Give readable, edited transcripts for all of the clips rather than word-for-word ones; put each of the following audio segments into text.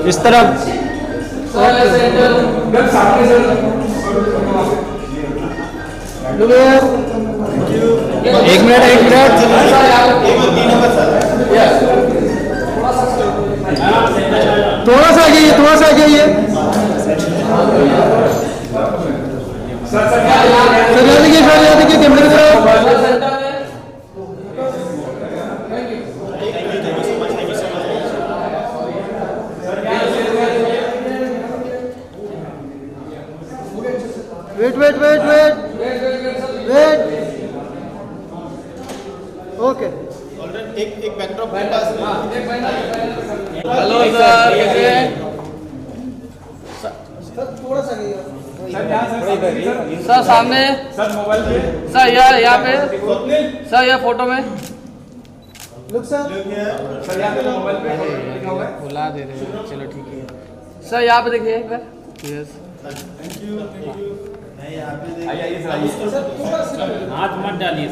इस तरफ एक मिनट थोड़ा सा आगे सर याद देखिए कैमरे की तरफ। वेट ओके एक बैकड्रॉप के पास। हेलो सर, कैसे हैं? थोड़ा सा सर सामने, सर मोबाइल पे, सर यहाँ पे, सर यहाँ फोटो में लुक सर यहाँ पे मोबाइल पे लिखा हुआ है। बुला दे रहे हैं, चलो ठीक है। सर यहाँ पे देखिए एक बार। Yes thank you. आइए सर, हाथ मत डालिए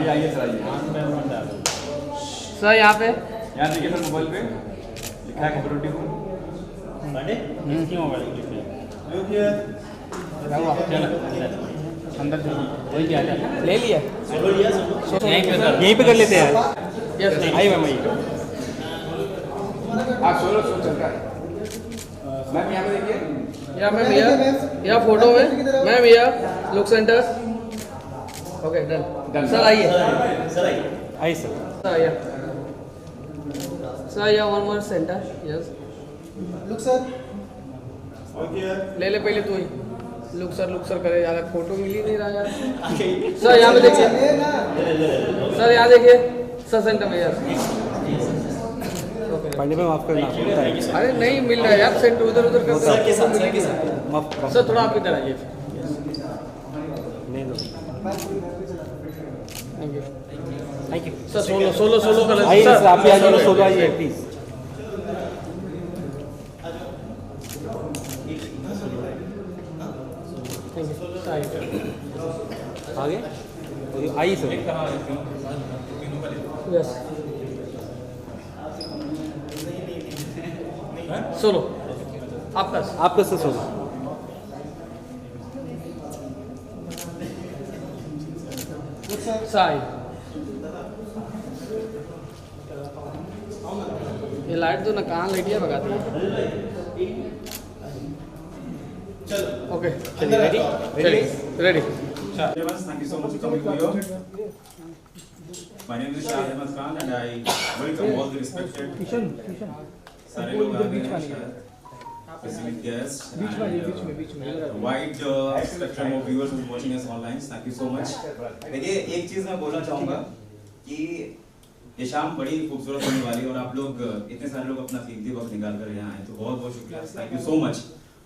आइए सर, हाथ में मत डालो। सर यहाँ पे यहाँ देखिए सर मोबाइल पे लिखा है कॉपरेटिव। किसकी मोबाइल पे लिखा है? अंदर वही क्या है? ले लिया। यहीं पे कर लेते हैं। यस आइए मैम आइए। आप सोलो चल रहा है मैम। यहाँ पे देखिए, या मैम या फोटो में मैम या look centre. Okay done. Sir आइए आइए सर। सर या one more centre. Yes look sir ले पहले तू ही। लुक सर करे यार, फोटो मिल ही नहीं रहा यार। सर यहाँ पे देखिए, सर यहाँ देखिए, सर सेंटर में यार। पांडे में माफ करना। अरे नहीं मिल रहा है यार, सेंटर उधर करते माफ सर थोड़ा आप इधर आइए। नहीं दो। Thank you sir. सोलो कर आइए सर, आप भी आइए, सोलो आइए प्लीज। आगे आइए सर। यस सोलो आपका सर सोलो। साइड ये लाइट दो ना, कहाँ लाइटियाँ भगाती है। ओके चलिए ready. Thank you so much for coming here. My name is Shah Ahmed Khan and I welcome all the respected सारे लोग आ गए हैं, specific guests and wide spectrum of viewers who are watching us online. Thank you so much. देखिए एक चीज मैं बोलना चाहूँगा कि ये शाम बड़ी खूबसूरत होने वाली है और आप लोग इतने सारे लोग अपना कीमती वक्त निकाल कर यहाँ आए तो बहुत बहुत शुक्रिया। Thank you so much.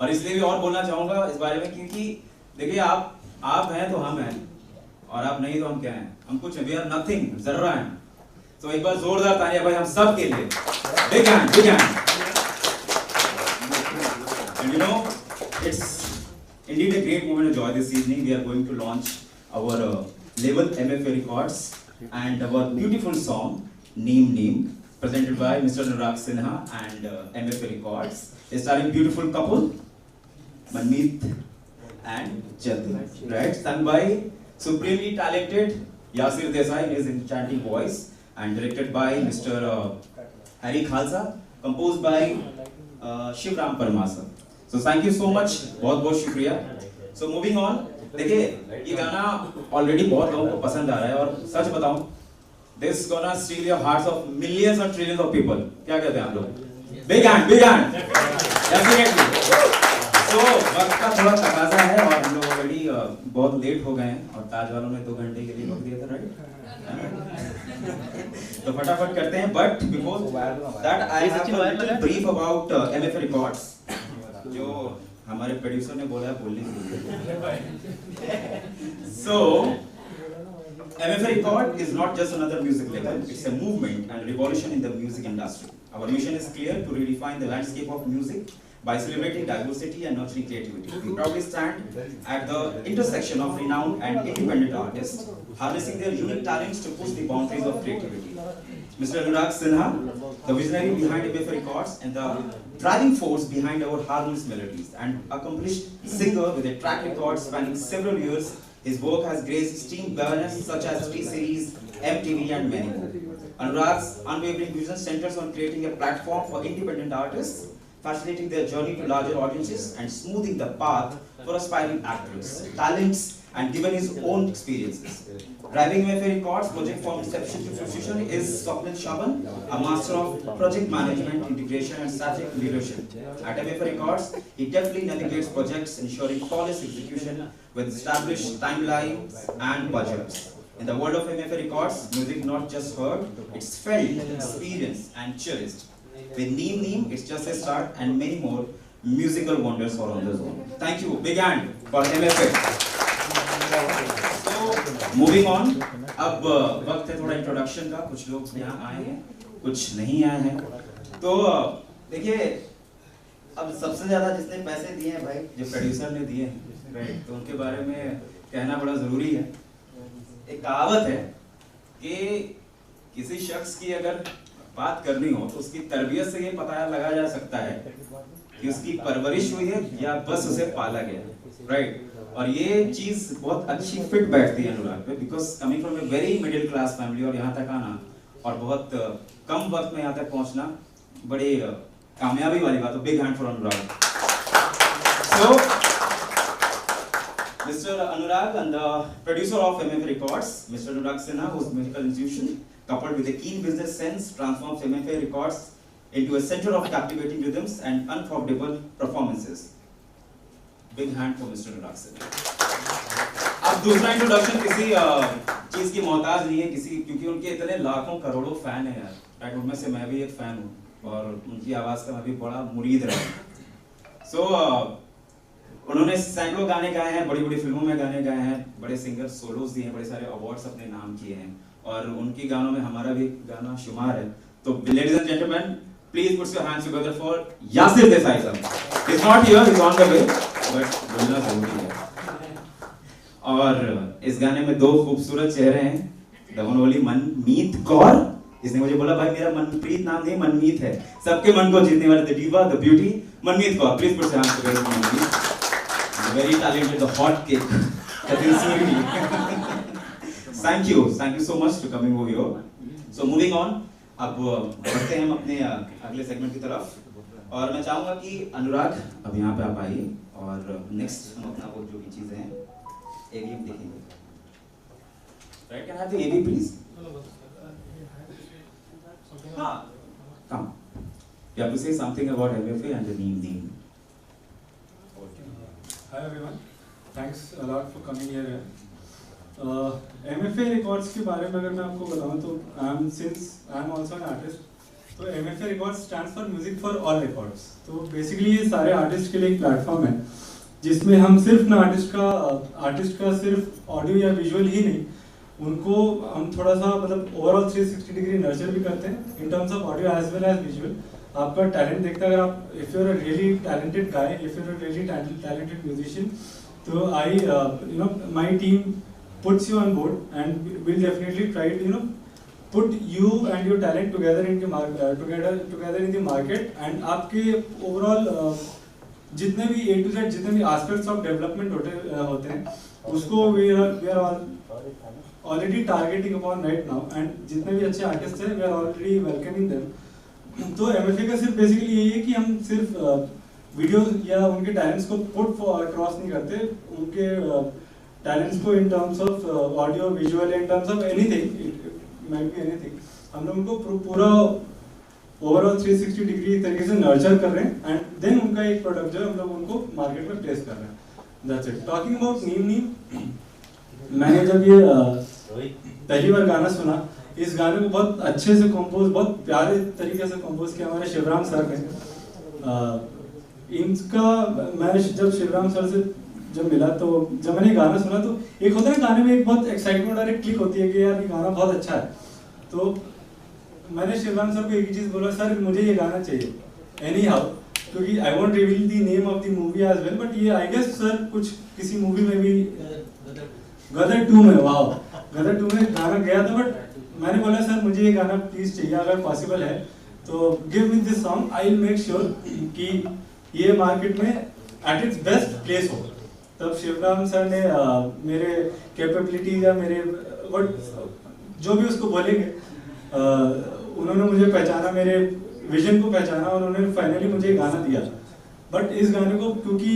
और इसलिए भी और बोलना चाहूँगा इस बारे में क्योंकि देखिए आप हैं तो हम हैं और आप नहीं तो हम क्या हैं, हम कुछ वी आर नथिंग, जर्रा हैं। तो एक बार जोरदार तालियां भाई हम सब के लिए। Big hand. And you know, it's indeed a great moment of joy this evening. We are going to launch our label MFA Records and our beautiful song Neem presented by Mr. Anurag Sinha and MFA Records, starring beautiful couple Manmeet and Jatin, right? Sung by supremely talented Yasir Desai in his enchanting voice and directed by Mr. Harry Khalsa, composed by Shiv Ram Parmasa. So thank you so much, बहुत बहुत शुक्रिया। So moving on, देखिए ये गाना already बहुत लोगों को पसंद आ रहा है और सच बताऊं, this gonna steal your hearts of millions or trillions of people. क्या कहते हैं आप लोग? Big hand, definitely. So वक्त का थोड़ा तकाजा है और हम लोग already बहुत लेट हो गए हैं और ताज वालों ने 2 घंटे के लिए वक्त दिया था, राइट? तो फटाफट करते हैं, but before that I have a little brief about MFA Records. जो हमारे प्रोड्यूसर ने बोला है बोलने के लिए। So MFA Record is not just another music label, it's a movement and revolution in the music industry. Our mission is clear: to redefine the landscape of music by celebrating diversity and nurturing creativity. We proudly stand at the intersection of renowned and independent artists, harnessing their unique talents to push the boundaries of creativity. Mr. Anurag Sinha, the visionary behind MFA Records and the driving force behind our harmonious melodies, and accomplished singer with a track record spanning several years. His work has graced esteemed banners such as T-Series, MTV and many more. Anurag's unwavering vision centers on creating a platform for independent artists, facilitating their journey to larger audiences and smoothing the path for aspiring actors, talents, and given his own experiences. Driving MFA Records project from inception to fruition is Swapnil Shaban, a master of project management, integration, and strategic leadership. At MFA Records, he deftly navigates projects, ensuring flawless execution with established timelines and budgets. In the world of MFA Records, music not just heard, it's felt, experienced, and cherished. With Neem, it's just a start, and many more musical wonders are on the zone. Thank you. Big hand for MFA. So, moving on. अब वक्त है थोड़ा introduction का. कुछ लोग यहाँ आए हैं, कुछ नहीं आए हैं. तो देखिए, अब सबसे ज़्यादा जिसने पैसे दिए हैं भाई, जो प्रोड्यूसर ने दिए हैं, राइट? तो उनके बारे में कहना बड़ा ज़रूरी है. एक कहावत है कि किसी शख्स की अगर बात करनी हो तो उसकी तरबियत से ये पता लगा जा सकता है कि उसकी परवरिश हुई है या बस उसे पाला गया, राइट? और ये चीज बहुत अच्छी फिट बैठती है अनुराग पे, because coming from a very middle class family और यहाँ तक आना और बहुत कम वक्त में यहाँ तक पहुँचना बड़ी कामयाबी वाली बात है. Big hand for Anurag. So Mr. Anurag and the producer of MFA Records, Mr. Anurag Sinha, whose musical institution, coupled with a keen business sense, transforms MFA Records into a center of captivating rhythms and unforgettable performances. Big hand for Mr. Anurag Sinha. अब दूसरा introduction किसी चीज की मोहताज नहीं है, किसी, क्योंकि उनके इतने लाखों करोड़ों फैन हैं यार, राइट? उनमें से मैं भी एक फैन हूँ और उनकी आवाज का मैं भी बड़ा मुरीद रहा हूँ. सो उन्होंने सैकड़ों गाने गाए हैं, बड़ी बड़ी फिल्मों में गाने गाए हैं, बड़े सिंगर सोलोज दिए हैं, बड़े सारे अवार्ड्स अपने नाम किए हैं और उनकी गानों में हमारा भी गाना शुमार है. तो ladies and gentleman, please put your hands together for Yasir Desai साहब. He is not here, he is on the way, but बोलना जरूरी है. और इस गाने में दो खूबसूरत चेहरे हैं, द वन ओनली मनमीत कौर. इसने मुझे बोला भाई मेरा मनप्रीत नाम नहीं मनमीत है. सबके मन को जीतने वाले the diva, the beauty, Manmeet Kaur. Please put your hands together for Manmeet. Very talented, the hot cake. That is Thank you so much for coming over here. So moving on, अब बढ़ते हैं हम अपने अगले सेगमेंट की तरफ और मैं चाहूँगा कि अनुराग अब यहाँ पे आप आइए और नेक्स्ट हम अपना वो जो भी चीजें हैं AV देखेंगे. Right? Can I have the AV please? हाँ, come. You have to say something about MFA and the name. Hi everyone, thanks a lot for coming here. MFA Records के बारे में अगर मैं आपको बताऊं तो since I am also an artist, तो MFA Records stands for Music for All Records. तो basically ये सारे आर्टिस्ट के लिए एक प्लेटफॉर्म है जिसमें हम सिर्फ ना आर्टिस्ट का सिर्फ ऑडियो या विजुअल ही नहीं, उनको हम थोड़ा सा मतलब ओवरऑल 360 डिग्री नर्चर भी करते हैं in terms of audio as well as visual. आपका टैलेंट देखता है अगर आप if you are a really talented guy, if you are a really talented musician, तो I my team puts you on board and will definitely try to put you and your talent together in the market and आपके overall जितने भी A to Z जितने भी aspects of development होते हैं उसको we are already targeting upon right now and जितने भी अच्छे artists हैं we are already welcoming them. तो MFA का सिर्फ बेसिकली यही है कि हम सिर्फ वीडियोस या उनके टैलेंट्स को पुट क्रॉस नहीं करते, उनके टैलेंट्स को इन terms of audio visual, in terms of anything, it might be anything, हम लोग उनको पूरा ओवरऑल 360 डिग्री तरीके से नर्चर कर रहे हैं एंड देन उनका एक प्रोडक्ट जो हम लोग उनको मार्केट में प्लेस कर रहे हैं. That's it. टॉकिंग अबाउट नीम, मैंने जब ये पहली बार गाना सुना, इस गाने को बहुत अच्छे से कंपोज, बहुत प्यारे तरीके से कंपोज किया हमारे शिवराम सर ने. इनका मैं जब शिवराम सर से जब मिला तो जब मैंने गाना सुना तो एक होता है गाने में एक बहुत एक्साइटमेंट और एक क्लिक होती है कि यार ये गाना बहुत अच्छा है. तो मैंने शिवराम सर को एक ही चीज़ बोला, सर मुझे ये गाना चाहिए एनी हाउ. क्योंकि I won't reveal the name of the movie as well, but ये आई गेस सर कुछ किसी मूवी में भी गदर 2 में, वाओ, गदर 2 में गाना गया था, बट मैंने बोला सर मुझे ये गाना प्लीज चाहिए, अगर पॉसिबल है तो give me this song, I will make sure कि ये मार्केट में एट इट्स बेस्ट प्लेस हो। तब शिवराम सर ने मेरे कैपेबिलिटी या मेरे जो भी उसको बोलेंगे, उन्होंने मुझे पहचाना, मेरे विजन को पहचाना और उन्होंने फाइनली मुझे गाना दिया। बट इस गाने को क्योंकि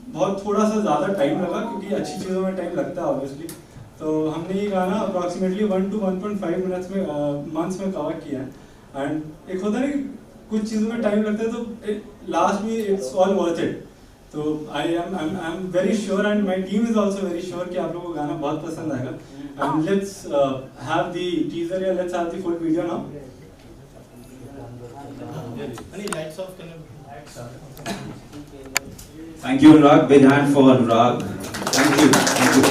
बहुत थोड़ा सा ज़्यादा टाइम लगा, क्योंकि अच्छी चीज़ों में टाइम लगता है ऑब्वियसली, तो हमने ये गाना अप्रॉक्सीमेटली 1 to 1.5 मिनट्स में मंथ्स में कवर किया है। एंड एक होता है ना कुछ चीज़ों में टाइम लगता है, तो लास्ट में इट्स ऑल वर्थ इट। तो I am very sure and my team is also very sure कि आप लोगों को गाना बहुत पसंद आएगा। And let's have the teaser या let's have the full video now. Thank you, Anurag. Big hand for Anurag. Thank you. Thank you.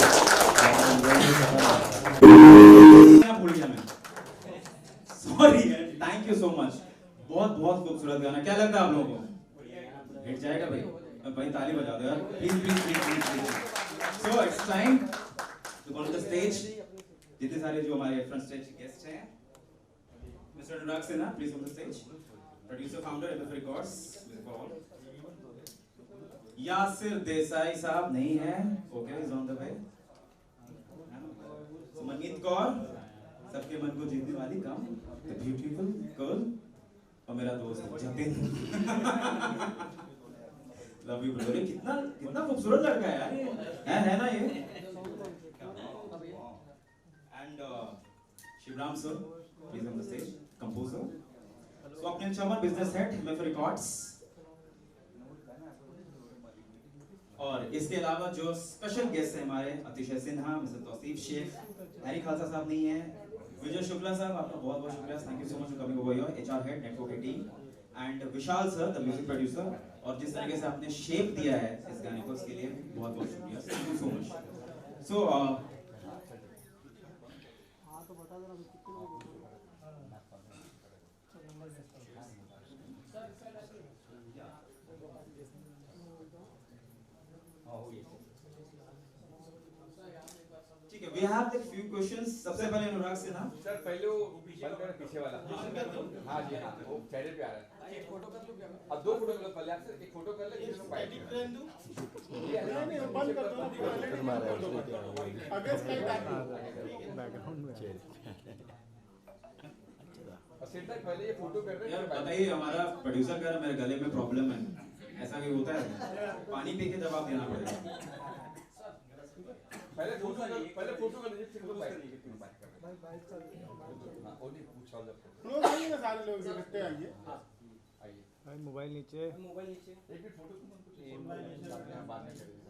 Sorry, thank you so much. बहुत बहुत खूबसूरत गाना। क्या लगता है आप लोगों को? हिट जाएगा भाई? भाई ताली बजा दो यार। Please. So it's time to go to the stage. जितने सारे जो हमारे front stage guests हैं, Mr. Anurag Sinha, please come to the stage. Producer, founder, MF Records. Yasir Desai साहब नहीं है, okay, is on the way. Manmeet Kaur, सबके मन को जीतने वाली कम, द ब्यूटीफुल गर्ल, और मेरा दोस्त जतिन। Love you brother. कितना कितना खूबसूरत लड़का है यार ये, है ना ये। And Shivram sir, please on the stage, composer. Swapnil Chaman, business head, MF records. और इसके अलावा जो स्पेशल गेस्ट हैं हमारे, अतिशय सिन्हा, मिस्टर तौसीफ शेख, हैरी खालसा साहब नहीं है, विजय शुक्ला साहब, आपका बहुत बहुत शुक्रिया, thank you so much for coming over here, HR head, network की टीम, and Vishal sir, the music producer, और जिस तरीके से आपने शेप दिया है इस गाने को, उसके लिए बहुत बहुत शुक्रिया, thank you so much. So ठीक है, we have the few questions. सबसे पहले अनुराग सिन्हा सर, पहले वो पीछे वाला, हाँ जी हाँ, वो चेहरे पे आ रहा है। एक फोटो कर लो क्या? अब 2 फोटो कर लो, पहले आपसे एक फोटो कर ले, फिर उसको फाइट कर दो। नहीं बंद कर दो, अगर स्लाइड आ गई बैकग्राउंड में और सिर्फ पहले ये फोटो कर रहे हैं। यार बताइए, हमारा प्रोड्यूसर कह रहा है मेरे गले में प्रॉब्लम है, ऐसा भी होता है? पानी पी के जवाब देना पड़ेगा। पहले फोटो कर लीजिए, फिर वो फाइट करेंगे, फिर बात करेंगे। हां, ओनली पूछ रहा हूं, लोग आइए ना, सारे लोग इकट्ठे आइए। आइए भाई, मोबाइल नीचे, एक भी फोटो बाद में करेंगे।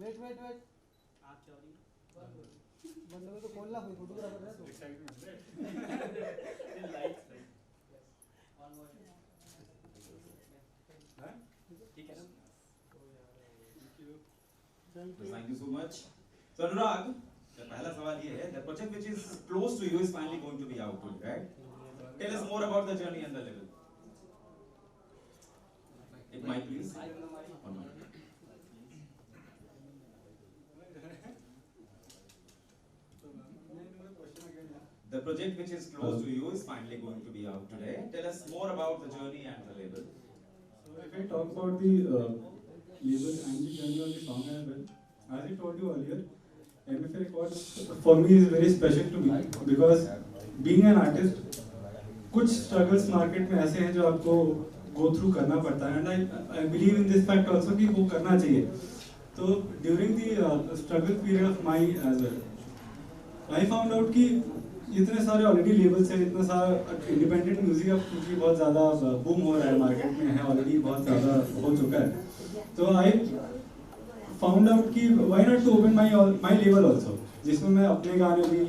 एक सेकंड वेट, आप चौरी बंदे को तो खोलना, कोई फोटोग्राफर है तो ठीक है ना। Thank you so much. So Anurag, the पहला सवाल ये है, the project which is close to you is finally going to be out, right? Tell us more about the journey and the level. It might please. The project which is close to you is finally going to be out today. Tell us more about the journey and the label. So if I talk about the label and the journey of the song as well, as I told you earlier, MF Records for me is very special to me because being an artist, कुछ struggles market में ऐसे हैं जो आपको go through करना पड़ता है, and I believe in this fact also कि वो करना चाहिए. तो during the struggle period of my as well, I found out कि इतने सारे ऑलरेडी लेबल्स हैं, इतना सारा इंडिपेंडेंट म्यूजिक अब क्योंकि बहुत ज़्यादा बूम हो रहा है, मार्केट में है ऑलरेडी, बहुत ज़्यादा हो चुका है. तो आई फाउंड आउट कि why not to open my label also, जिसमें मैं अपने गाने भी,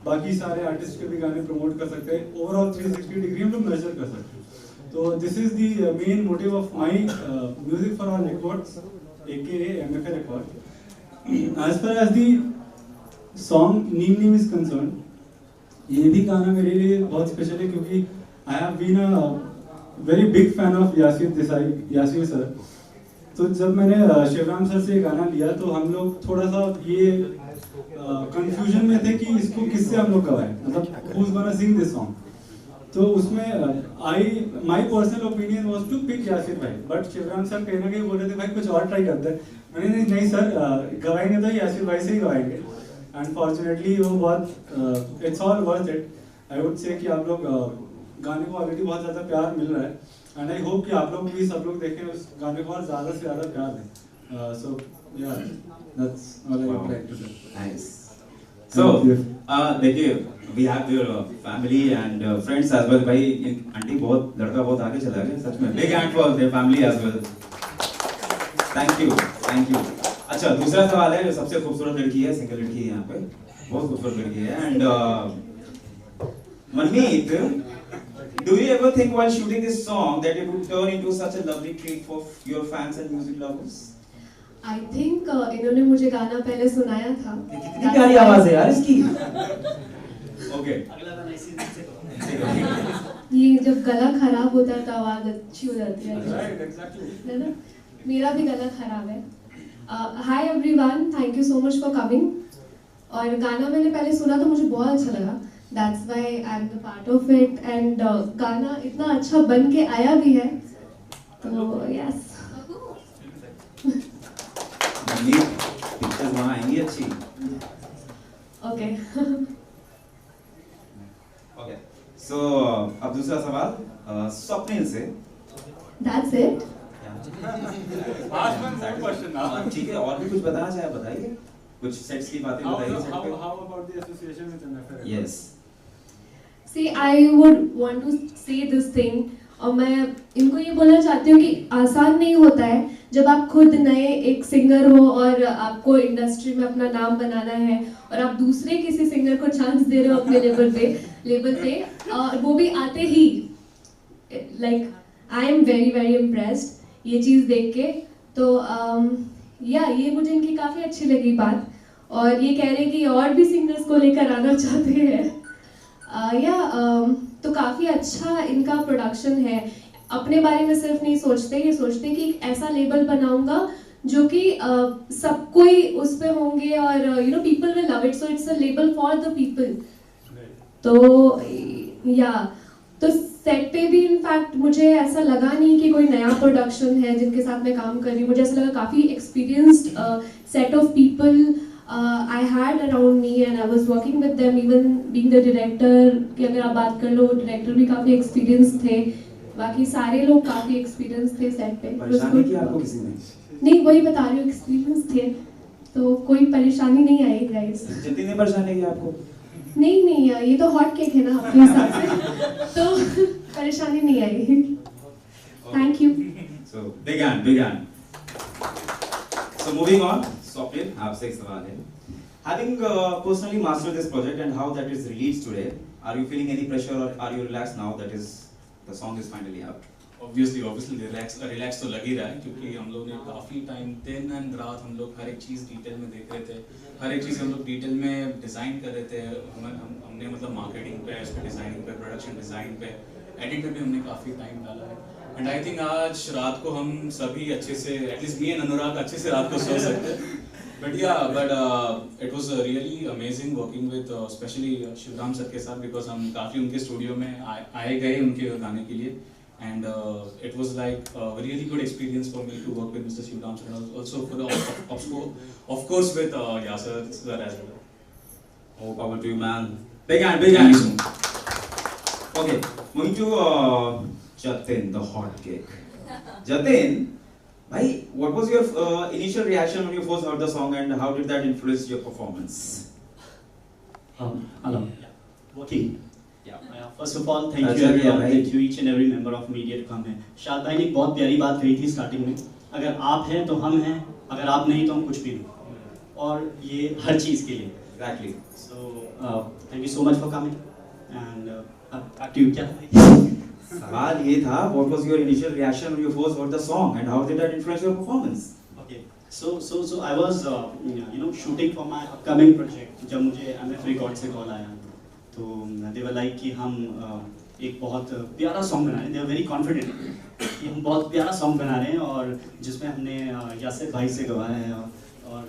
बाकी सारे आर्टिस्ट के भी गाने प्रमोट कर सकते हैं, ओवरऑल 360 डिग्री हम लोग मेजर कर सकते हैं. तो this is the main motive of my music for all records, AKA MFA Records. As far as the song Neem Neem is concern, ये भी गाना मेरे लिए बहुत स्पेशल है क्योंकि I have been a very big fan of Yasir sir. तो जब मैंने शिवराम सर से ये गाना लिया तो हम लोग थोड़ा सा ये कंफ्यूजन में थे कि इसको किससे हम लोग गवाएं, मतलब who is gonna sing this song. तो उसमें my personal opinion was to pick Yasir भाई, बट शिवराम सर कहीं ना कहीं बोल रहे थे भाई कुछ और ट्राई करते हैं। मैंने नहीं सर, गवाएंगे तो यासिर भाई से ही गवाएंगे। अनफॉर्चुनेटली वो बहुत it's all worth it. I would say कि आप लोग गाने को ऑलरेडी बहुत ज़्यादा प्यार मिल रहा है एंड आई होप कि आप लोग भी सब लोग देखें उस गाने को और ज़्यादा से ज़्यादा प्यार दें। सो या that's all I would like to say. Nice. So, देखिए, we have your family and friends as well. भाई, आंटी बहुत लड़का बहुत आगे चला गया सच में. Big hand for their family as well. Thank you, thank you. अच्छा, दूसरा सवाल है, जो सबसे खूबसूरत लड़की है, सिंगल लड़की है यहाँ पे, बहुत खूबसूरत लड़की है. And Manmeet, do you ever think while shooting this song that it would turn into such a lovely treat for your fans and music lovers? I think इन्होंने मुझे गाना पहले सुनाया था। कितनी प्यारी आवाज है यार इसकी। Okay. ये जब गला खराब होता है तो आवाज अच्छी हो जाती है। Right, exactly. है ना? मेरा भी गला खराब है। Hi everyone, thank you so much for coming. और गाना मैंने पहले सुना तो मुझे बहुत अच्छा लगा। That's why I'm the part of it and गाना इतना अच्छा बन के आया भी है। तो yes. पिक्चर्स वहाँ आएंगी अच्छी। Okay. Okay. So अब दूसरा सवाल स्वप्निल से। That's it. Ask one more question now. ठीक है, और भी कुछ बताना चाहे बताइए, कुछ सेट्स की बातें बताइए सेट पे। How about the association with MFR? Yes. See, I would want to say this thing और मैं इनको ये बोलना चाहती हूँ कि आसान नहीं होता है जब आप खुद नए एक सिंगर हो और आपको इंडस्ट्री में अपना नाम बनाना है और आप दूसरे किसी सिंगर को चांस दे रहे हो अपने लेवल पे और वो भी आते ही। Like I am very very impressed ये चीज़ देख के। तो या ये मुझे इनकी काफ़ी अच्छी लगी बात और ये कह रहे हैं कि और भी सिंगर्स को लेकर आना चाहते हैं। तो काफ़ी अच्छा इनका प्रोडक्शन है। अपने बारे में सिर्फ नहीं सोचते, ये सोचते कि एक ऐसा लेबल बनाऊंगा जो कि सब कोई उस पे होंगे और you know people will love it, so it's a label for the people. तो सेट पे भी इनफैक्ट मुझे ऐसा लगा नहीं कि कोई नया प्रोडक्शन है जिनके साथ मैं काम कर रही हूँ। मुझे ऐसा लगा काफ़ी experienced set of people I had around me and I was working with them, even being the director कि अगर आप बात कर लो डायरेक्टर भी काफ़ी एक्सपीरियंस थे, बाकी सारे लोग काफ़ी एक्सपीरियंस थे सेट पे। परेशानी की आपको किसी ने? नहीं, वही बता रही हूँ, एक्सपीरियंस थे तो कोई परेशानी नहीं आई गाइस। जितनी ने परेशानी की आपको? नहीं ये तो हॉट केक है ना अपने हिसाब से, तो परेशानी नहीं आई। Thank you. So big hand. So moving on, Swapnil, आपसे एक सवाल है। Having personally mastered this project and how that is released today, are you feeling any pressure or are you relaxed now that is the song is finally out? Obviously relax तो लग ही रहा है क्योंकि हम लोग ने काफ़ी टाइम दिन एंड रात हम लोग हर एक चीज़ डिटेल में देख रहे थे, हर एक चीज़ हम लोग डिटेल में डिज़ाइन कर रहे थे। हमने मतलब मार्केटिंग पे, इस पे डिज़ाइनिंग पे, प्रोडक्शन डिज़ाइन पे, एडिट पे भी हमने काफ़ी टाइम डाला है। एंड आई थिंक आज रात को हम सभी अच्छे से, एटलीस्ट मी एंड अनुराग अच्छे से रात को सो सकते हैं। But it was really amazing working with specially Shivram sir के साथ, बिकॉज हम काफ़ी उनके स्टूडियो में आए गए उनके गाने के लिए। And it was like a really good experience for me to work with Mr. Shivram sir and also for the of course with Yasir sir as well. Oh, power to you, man. Big hand. Okay, moving to Jatin, the hot cake. Jatin, bhai, what was your initial reaction when you first heard the song and how did that influence your performance? Hello. Working. First of all, thank you everyone, thank you each and every member of media to come here. शाद भाई ने एक बहुत प्यारी बात कही थी starting में, अगर आप हैं तो हम हैं, अगर आप नहीं तो हम कुछ भी नहीं, और ये हर चीज़ के लिए। Exactly. So thank you so much for coming and back to you क्या था? सवाल ये था, what was your initial reaction when you first heard the song and how did that influence your performance? Okay. So I was shooting for my upcoming project. जब मुझे MF Record से call आया तो they were like कि हम एक बहुत प्यारा सॉन्ग बना रहे हैं. They were very confident कि हम बहुत प्यारा सॉन्ग बना रहे हैं और जिसमें हमने यासिर भाई से गवाया है और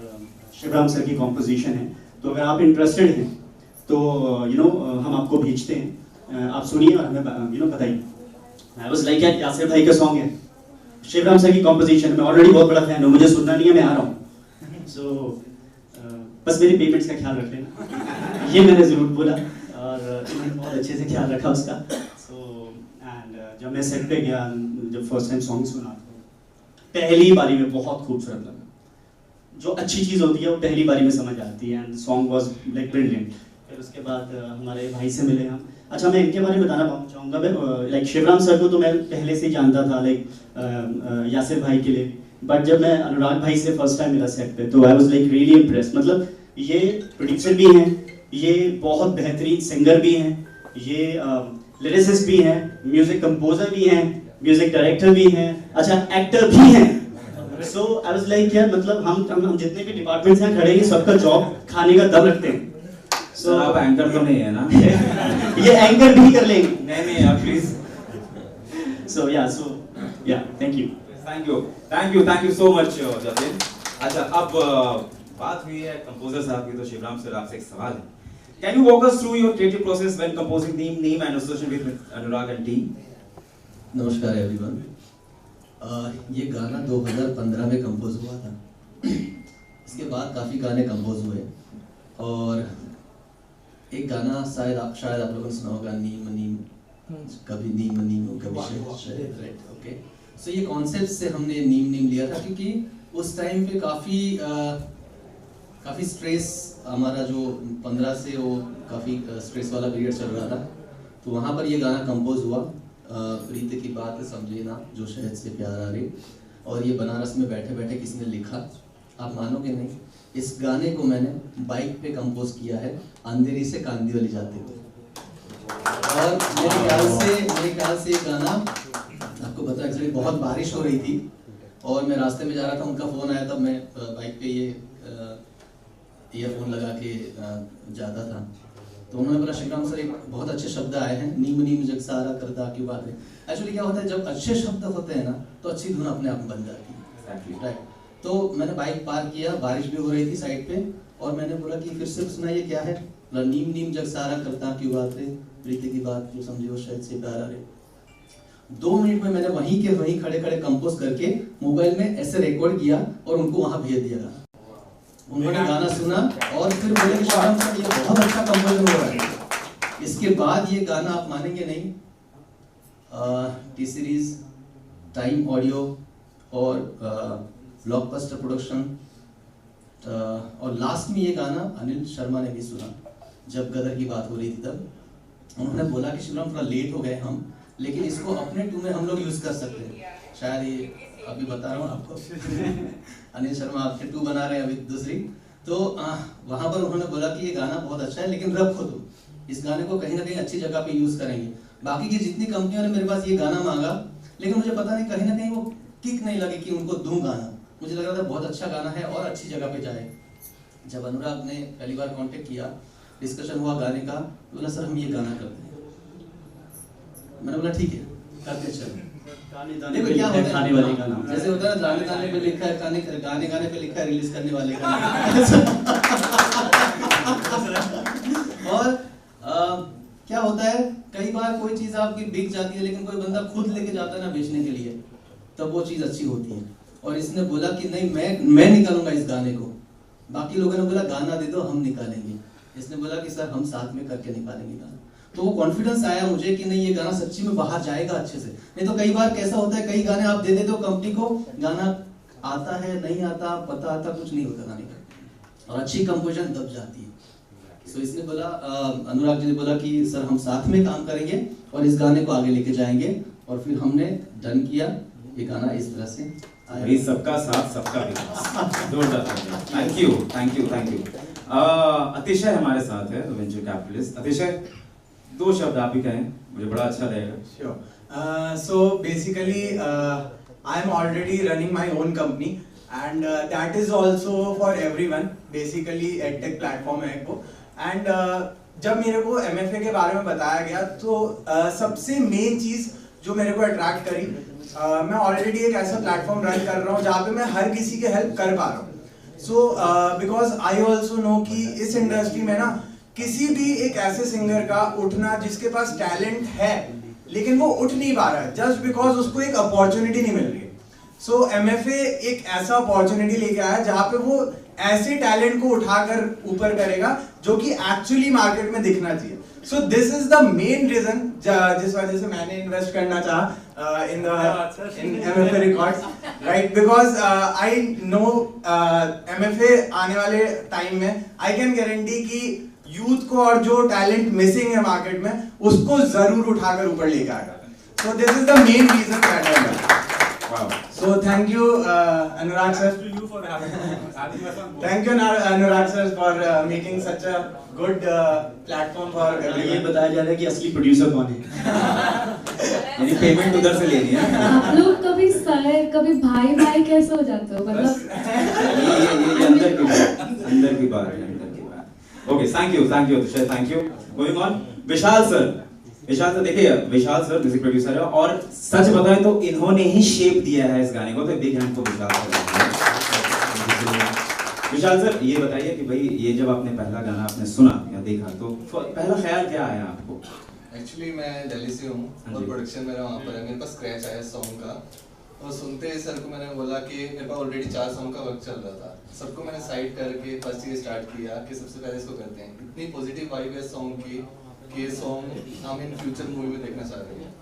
शिवराम सर की कॉम्पोजिशन है. तो अगर आप इंटरेस्टेड हैं तो हम आपको भेजते हैं, आप सुनिए और हमें बताइए. I was like यार यासिर भाई का सॉन्ग है, शिवराम सर की कॉम्पोजिशन, मैं ऑलरेडी बहुत बड़ा फैन हूँ, मुझे सुनना नहीं है, मैं आ रहा हूँ. सो बस मेरी पेमेंट्स का ख्याल रख लेना, ये मैंने ज़रूर बोला और उन्होंने बहुत अच्छे से ख्याल रखा उसका. सो एंड जब मैं सेट पे गया, जब फर्स्ट टाइम सॉन्ग सुना पहली बारी में बहुत खूबसूरत लगा. जो अच्छी चीज़ होती है वो पहली बारी में समझ आती है and song was like brilliant. फिर उसके बाद हमारे भाई से मिले हम. अच्छा, मैं इनके बारे में बताना चाहूँगा. मैं लाइक शिवराम सर को तो मैं पहले से जानता था, लाइक यासिर भाई के लिए. बट जब मैं अनुराग भाई से फर्स्ट टाइम मिला सेट पे तो I was like really impressed. मतलब ये प्रोड्यूसर भी हैं, ये बहुत बेहतरीन सिंगर भी हैं, ये लिरिसिस्ट भी हैं, म्यूजिक कंपोजर भी हैं, म्यूजिक डायरेक्टर भी हैं, अच्छा एक्टर भी हैं. सो आई वाज लाइक यार मतलब हम जितने भी डिपार्टमेंट्स हैं खड़े हैं, सबका जॉब खाने का दम रखते हैं. सो आप एंकर तो नहीं है ना? ये एंकर भी कर लेंगे. नहीं आप प्लीज. सो या thank you so much Jatin. अच्छा, अब बात हुई है कंपोजर साहब की, तो शिवराम सर आपसे एक सवाल है. Can you walk us through your creative process when composing name and association with Anurag and team? नमस्कार एवरीवन. ये गाना 2015 में कंपोज हुआ था. इसके बाद काफ़ी गाने कंपोज हुए और एक गाना शायद आप लोगों ने सुना होगा, नीम नीम कभी नीम कभी शहद. ओके, सो ये कॉन्सेप्ट से हमने नीम लिया था क्योंकि उस टाइम पे काफ़ी स्ट्रेस, हमारा जो 15 से वो काफ़ी स्ट्रेस वाला पीरियड चल रहा था. तो वहाँ पर ये गाना कंपोज हुआ. प्रीत की बात समझे ना जो शहद से प्यार आ रही. और ये बनारस में बैठे बैठे किसने लिखा, आप मानोगे नहीं, इस गाने को मैंने बाइक पे कंपोज किया है अंधेरी से कांदीवली जाते हुए. और मेरे ख्याल से ये गाना आपको पता है, एक्चुअली बहुत बारिश हो रही थी और मैं रास्ते में जा रहा था, उनका फ़ोन आया, तब मैं बाइक पे ये ईयरफोन लगा के जाता था. तो उन्होंने बोला शिवराम सर एक बहुत अच्छे शब्द आए हैं, नीम जग सारा करता की बात है. एक्चुअली क्या होता है, जब अच्छे शब्द होते हैं ना तो अच्छी धुन अपने आप बन जाती है. राइट. तो मैंने बाइक पार्क किया, बारिश भी हो रही थी साइड पे, और मैंने बोला कि फिर से सुनाइए क्या है. नीम जग सारा करता की बात है, प्रीति की बात जो समझे वो शायद से प्यार आ रहे. 2 मिनट में मैंने वहीं खड़े कंपोज करके मोबाइल में ऐसे रिकॉर्ड किया और उनको वहां भेज दिया. उन्होंने गाना सुना और फिर बोले कि शिवराम सर ये बहुत अच्छा कंपोजर हो रहा है. इसके बाद ये गाना आप मानेंगे नहीं, टी सीरीज, टाइम ऑडियो और ब्लॉकबस्टर प्रोडक्शन, और लास्ट में ये गाना अनिल शर्मा ने भी सुना. जब गदर की बात हो रही थी तब उन्होंने बोला कि शिवराम थोड़ा लेट हो गए हम, लेकिन इसको अपने टू में हम लोग यूज कर सकते हैं. शायद ये अभी बता रहा हूँ आपको. अनिल शर्मा आपके 2 बना रहे हैं अभी दूसरी. तो वहाँ पर उन्होंने बोला कि ये गाना बहुत अच्छा है लेकिन रखो तुम, इस गाने को कहीं ना कहीं अच्छी जगह पे यूज करेंगे. बाकी की जितनी कंपनियों ने मेरे पास ये गाना मांगा, लेकिन मुझे पता नहीं कहीं ना कहीं वो किक नहीं लगी कि उनको दूं गाना. मुझे लग रहा था बहुत अच्छा गाना है और अच्छी जगह पे जाए. जब अनुराग ने पहली बार कांटेक्ट किया, डिस्कशन हुआ गाने का, तो बोला सर हम ये गाना करते हैं. मैंने बोला ठीक है करते चलो. देखो क्या होता है, खाने वाले गाना जैसे होता है ना, गाने पे लिखा है, गाने पे लिखा है रिलीज करने वाले का. और क्या होता है, कई बार कोई चीज आपकी बिक जाती है लेकिन कोई बंदा खुद लेके जाता है ना बेचने के लिए, तब वो चीज अच्छी होती है. और इसने बोला कि नहीं मैं निकालूंगा इस गाने को. बाकी लोगों ने बोला गाना दे दो हम निकालेंगे. इसने बोला कि सर हम साथ में करके निकालेंगे गाना. तो वो कॉन्फिडेंस आया मुझे कि नहीं ये गाना सच्ची में बाहर जाएगा अच्छे से. नहीं तो कई बार कैसा होता है, कई गाने आप दे देते हो कंपनी को, गाना आता है नहीं आता पता आता कुछ नहीं होता गाने का, और अच्छी कंपोजिशन दब जाती है. तो इसने बोला, अनुराग जी ने बोला कि सर हम साथ में काम करेंगे और इस गाने को आगे लेके जाएंगे. और फिर हमने डन किया ये गाना इस तरह से. सबका साथ सबका विकास. जोरदार. Thank you. अतिशय हमारे साथ है, वेंचर कैपिटलिस्ट. अतिशय 2 शब्द आप ही कहें, मुझे बड़ा अच्छा लगेगा. Sure. So basically, I am already running my own company. and that is also for everyone. Basically edtech platform है वो. And जब मेरे को MFA के बारे में बताया गया तो सबसे मेन चीज जो मेरे को अट्रैक्ट करी, मैं ऑलरेडी एक ऐसा प्लेटफॉर्म रन कर रहा हूँ जहाँ पे मैं हर किसी के हेल्प कर पा रहा हूँ. So because I also know कि इस इंडस्ट्री में ना किसी भी एक ऐसे सिंगर का उठना जिसके पास टैलेंट है लेकिन वो उठ नहीं पा रहा है जस्ट बिकॉज उसको एक अपॉर्चुनिटी नहीं मिल रही है. सो MFA एक ऐसा अपॉर्चुनिटी लेके आया जहाँ पे वो ऐसे टैलेंट को उठाकर ऊपर करेगा जो कि एक्चुअली मार्केट में दिखना चाहिए. So this is the main reason जिस वजह से मैंने इन्वेस्ट करना चाहा in MFA Records, right? Because I know MFA आने वाले टाइम में I can guarantee कि यूथ को और जो टैलेंट मिसिंग है मार्केट में उसको जरूर उठाकर ऊपर लेके आएगा. So this is the main reason that I done. Wow. So thank you Anurag sir. Thank you Anurag sir for making such a good platform for everyone. ये बताया जा रहा है कि असली प्रोड्यूसर कौन है. यानी पेमेंट उधर से लेनी है. आप लोग कभी सर कभी भाई भाई कैसे हो जाते हो, मतलब ये अंदर की बात है. Okay, thank you Tushar, thank you. Going on, Vishal sir देखिए, विशाल सर म्यूजिक प्रोड्यूसर है और सच बताएं तो इन्होंने ही शेप दिया है इस गाने को, तो बिग हैंड को विशाल सर. विशाल सर ये बताइए कि भाई ये जब आपने पहला गाना आपने सुना या देखा तो पहला ख्याल क्या आया आपको? एक्चुअली मैं दिल्ली से हूँ और प्रोडक्शन मेरा वहाँ पर है. मेरे पास स्क्रैच आया सॉन्ग का और सुनते ही सर को मैंने बोला कि मेरे पास ऑलरेडी 4 सॉन्ग का वर्क चल रहा था. सबको मैंने साइड करके फर्स्ट ये स्टार्ट किया कि सबसे पहले इसको करते हैं. इतनी पॉजिटिव वाइब है सॉन्ग की कि ये सॉन्ग हम इन फ्यूचर मूवी में देखना चाह रहे हैं.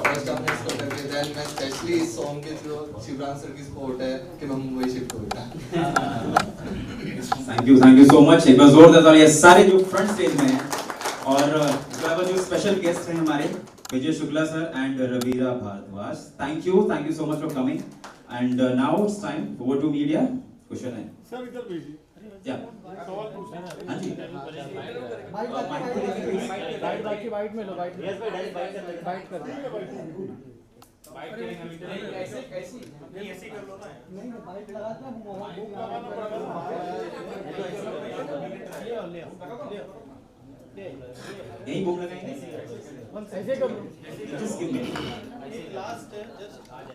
फर्स्ट हमने इसको करके देन मैं स्पेशली इस सॉन्ग के थ्रू शिवराज सर की सपोर्ट है कि मैं मुंबई शिफ्ट हो गया. Thank you so much. एक बार जोरदार तालियां सारे जो फ्रंट स्टेज में हैं और जो स्पेशल गेस्ट हैं हमारे Vijay Shukla sir and Ravira Bhardwaj. Thank you so much for coming and now it's time over to media. Question है सर इधर भेजिए. क्या सवाल पूछना है? हां जी वाइट में लो, वाइट यस भाई बाइट कर बाइट करेंगे ऐसे नहीं ऐसे कर लो ना. नहीं बाइट लगाते हैं यही बुक लगाएंगे. ऐसे कर लो. Just give me last